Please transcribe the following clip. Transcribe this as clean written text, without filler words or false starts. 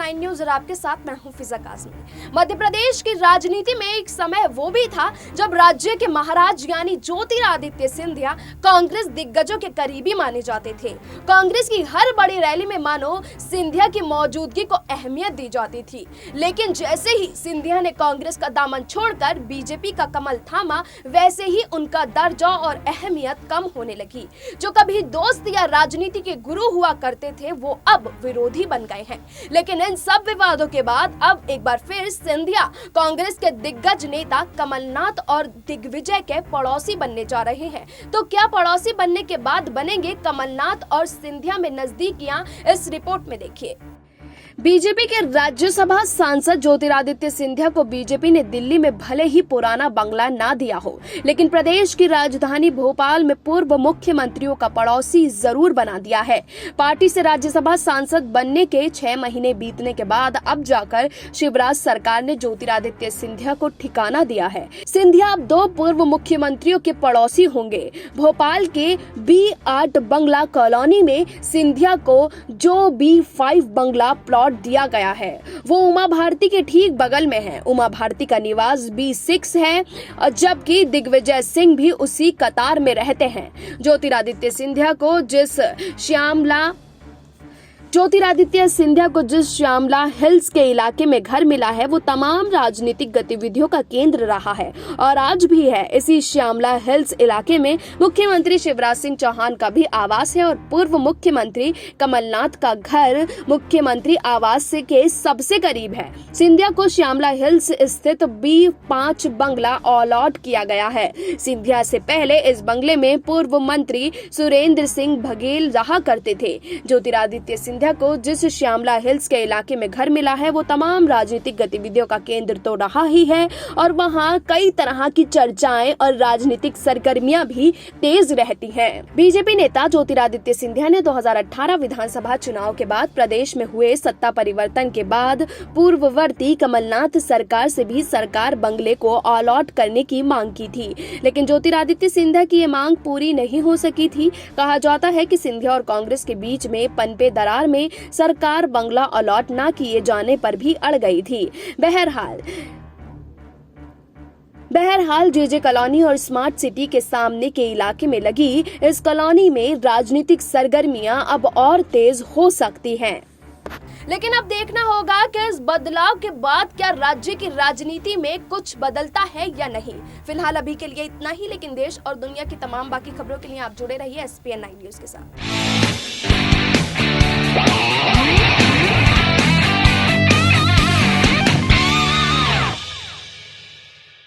9 news और आपके साथ मैं हूं फिजा काज़मी। मध्य प्रदेश की राजनीति में एक समय वो भी था जब राज्य के महाराज यानी ज्योतिरादित्य सिंधिया कांग्रेस दिग्गजों के करीबी माने जाते थे। कांग्रेस की हर बड़ी रैली में मानो सिंधिया की मौजूदगी को अहमियत दी जाती थी, लेकिन जैसे ही सिंधिया ने कांग्रेस का दामन छोड़कर बीजेपी का कमल थामा, वैसे ही उनका दर्जा और अहमियत कम होने लगी। जो कभी दोस्त या राजनीति के गुरु हुआ करते थे वो अब विरोधी बन गए हैं। लेकिन इन सब विवादों के बाद अब एक बार फिर सिंधिया कांग्रेस के दिग्गज नेता कमलनाथ और दिग्विजय के पड़ोसी बनने जा रहे हैं। तो क्या पड़ोसी बनने के बाद बनेंगे कमलनाथ और सिंधिया में नजदीकियां? इस रिपोर्ट में देखिए। बीजेपी के राज्यसभा सांसद ज्योतिरादित्य सिंधिया को बीजेपी ने दिल्ली में भले ही पुराना बंगला ना दिया हो, लेकिन प्रदेश की राजधानी भोपाल में पूर्व मुख्यमंत्रियों का पड़ोसी जरूर बना दिया है। पार्टी से राज्यसभा सांसद बनने के 6 महीने बीतने के बाद अब जाकर शिवराज सरकार ने ज्योतिरादित्य सिंधिया को ठिकाना दिया है। सिंधिया अब 2 पूर्व मुख्यमंत्रियों के पड़ोसी होंगे। भोपाल के B8 बंगला कॉलोनी में सिंधिया को जो B5 बंगला प्लॉट दिया गया है वो उमा भारती के ठीक बगल में है। उमा भारती का निवास B6 है, जबकि दिग्विजय सिंह भी उसी कतार में रहते हैं। ज्योतिरादित्य सिंधिया को जिस श्यामला हिल्स के इलाके में घर मिला है वो तमाम राजनीतिक गतिविधियों का केंद्र रहा है और आज भी है। इसी श्यामला हिल्स इलाके में मुख्यमंत्री शिवराज सिंह चौहान का भी आवास है और पूर्व मुख्यमंत्री कमलनाथ का घर मुख्यमंत्री आवास के सबसे करीब है। सिंधिया को श्यामला हिल्स स्थित B5 बंगला अलॉट किया गया है। सिंधिया से पहले इस बंगले में पूर्व मंत्री सुरेंद्र सिंह बघेल रहा करते थे। ज्योतिरादित्य सिंधिया को जिस श्यामला हिल्स के इलाके में घर मिला है वो तमाम राजनीतिक गतिविधियों का केंद्र तो रहा ही है और वहां कई तरह की चर्चाएं और राजनीतिक सरगर्मियां भी तेज रहती हैं। बीजेपी नेता ज्योतिरादित्य सिंधिया ने 2018 विधानसभा चुनाव के बाद प्रदेश में हुए सत्ता परिवर्तन के बाद पूर्ववर्ती कमलनाथ सरकार से भी सरकार बंगले को अलॉट करने की मांग की थी, लेकिन ज्योतिरादित्य सिंधिया की ये मांग पूरी नहीं हो सकी थी। कहा जाता है कि सिंधिया और कांग्रेस के बीच में पनपे दरार में सरकार बंगला अलॉट न किए जाने पर भी अड़ गई थी। बहरहाल जेजे कॉलोनी और स्मार्ट सिटी के सामने के इलाके में लगी इस कॉलोनी में राजनीतिक सरगर्मियां अब और तेज हो सकती हैं। लेकिन अब देखना होगा कि इस बदलाव के बाद क्या राज्य की राजनीति में कुछ बदलता है या नहीं। फिलहाल अभी के लिए इतना ही, लेकिन देश और दुनिया की तमाम बाकी खबरों के लिए आप जुड़े रहिए SPN 9 न्यूज के साथ।